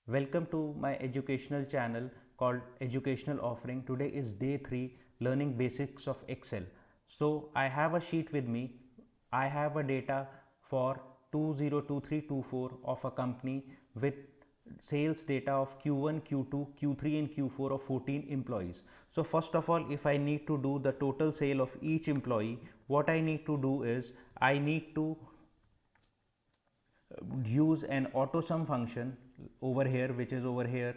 Welcome to my educational channel called Educational Offering. Today is day 3, learning basics of Excel. So I have a sheet with me. I have a data for 2023-24 of a company with sales data of Q1, Q2, Q3 and Q4 of 14 employees. So first of all, if I need to do the total sale of each employee, what I need to do is I need to use an auto sum function over here, which is over here,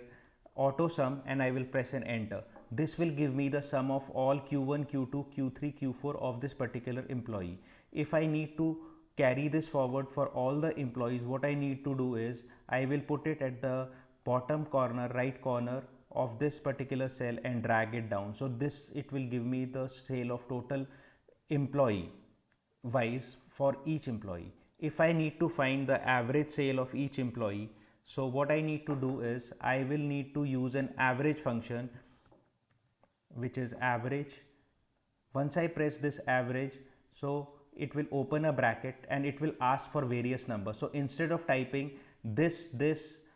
auto sum, and I will press an enter. This will give me the sum of all q1, q2, q3, q4 of this particular employee. If I need to carry this forward for all the employees, what I need to do is I will put it at the bottom corner, right corner of this particular cell and drag it down. So this, it will give me the sale of total employee wise for each employee. If I need to find the average sale of each employee, so what I need to do is I will need to use an average function, which is average. Once I press this average, so it will open a bracket and it will ask for various numbers. So instead of typing this q1,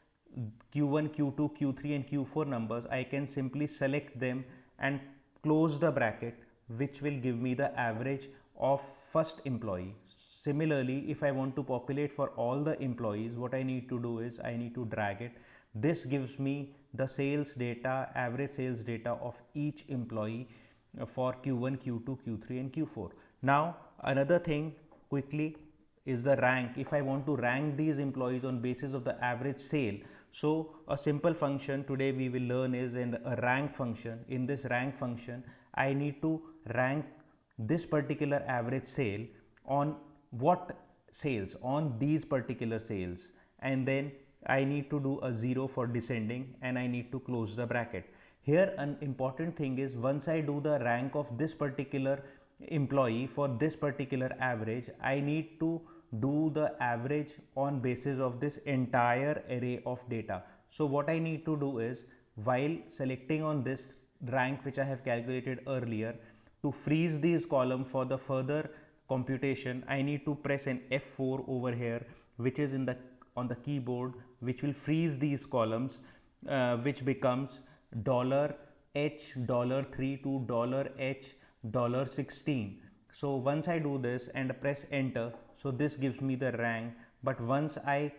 q2, q3 and q4 numbers, I can simply select them and close the bracket, which will give me the average of first employee. Similarly, if I want to populate for all the employees, what I need to do is I need to drag it. This gives me the sales data, average sales data of each employee for Q1, Q2, Q3 and Q4. Now another thing quickly is the rank. If I want to rank these employees on basis of the average sale, so a simple function today we will learn is in a rank function. In this rank function, I need to rank this particular average sale on what sales, on these particular sales, and then I need to do a 0 for descending and I need to close the bracket. Here an important thing is, once I do the rank of this particular employee for this particular average, I need to do the average on basis of this entire array of data. So what I need to do is, while selecting on this rank which I have calculated earlier, to freeze these column for the further computation, I need to press an F4 over here, which is in the on the keyboard, which will freeze these columns, which becomes $H $3 to $H $16. So once I do this and press enter, so this gives me the rank. But once I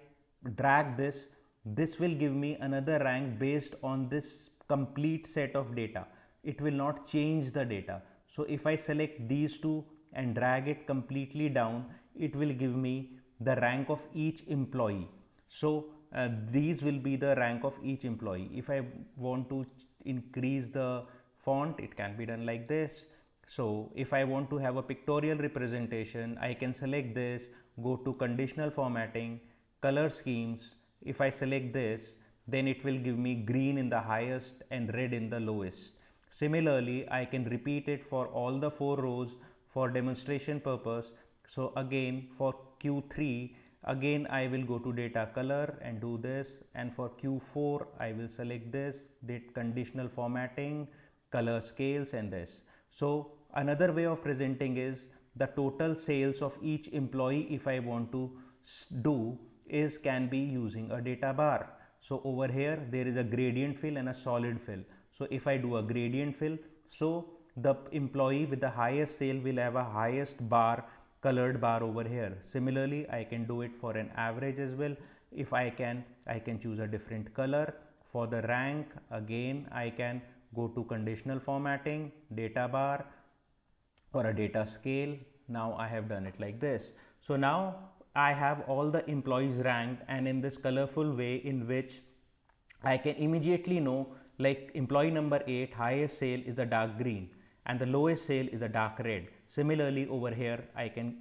drag this, this will give me another rank based on this complete set of data. It will not change the data. So if I select these two and drag it completely down, it will give me the rank of each employee. So these will be the rank of each employee. If I want to increase the font, it can be done like this. So if I want to have a pictorial representation, I can select this, go to conditional formatting, color schemes. If I select this, then it will give me green in the highest and red in the lowest. Similarly, I can repeat it for all the 4 rows for demonstration purpose. So again, for Q3, again I will go to data color and do this, and for Q4 I will select this, date conditional formatting, color scales and this. So another way of presenting is the total sales of each employee. If I want to do is, can be using a data bar. So over here there is a gradient fill and a solid fill. So if I do a gradient fill, so the employee with the highest sale will have a highest bar, colored bar over here. Similarly, I can do it for an average as well. If I can choose a different color. For the rank, again I can go to conditional formatting, data bar or a data scale. Now I have done it like this. So now I have all the employees ranked, and in this colorful way in which I can immediately know, like employee number 8 highest sale is a dark green and the lowest sale is a dark red. Similarly over here I can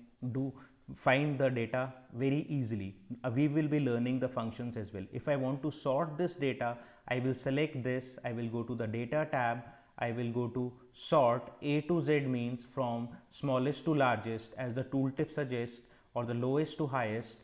find the data very easily. We will be learning the functions as well. If I want to sort this data, I will select this, I will go to the data tab, I will go to sort. A to Z means from smallest to largest as the tooltip suggests, or the lowest to highest.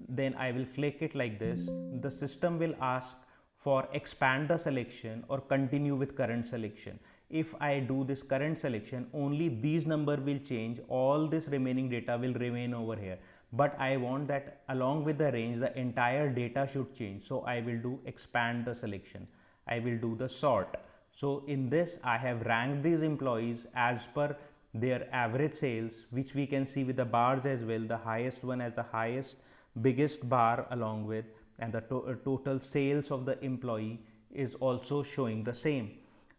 Then I will click it like this. The system will ask for expand the selection or continue with current selection. If I do this current selection, only these number will change, all this remaining data will remain over here. but I want that along with the range the entire data should change. So I will do expand the selection. I will do the sort. So in this I have ranked these employees as per their average sales, which we can see with the bars as well. The highest one as the highest biggest bar along with, and the total sales of the employee is also showing the same.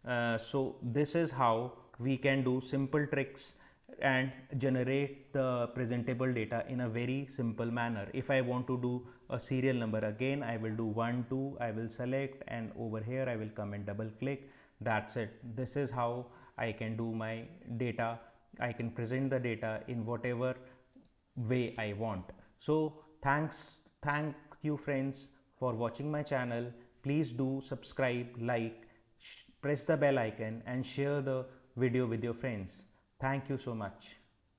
So this is how we can do simple tricks and generate the presentable data in a very simple manner. If I want to do a serial number, again I will do 1 2, I will select, and over here I will come and double click. That's it. This is how I can do my data. I can present the data in whatever way I want. So thank you friends for watching my channel. Please do subscribe, like, press the bell icon and share the video with your friends. Thank you so much.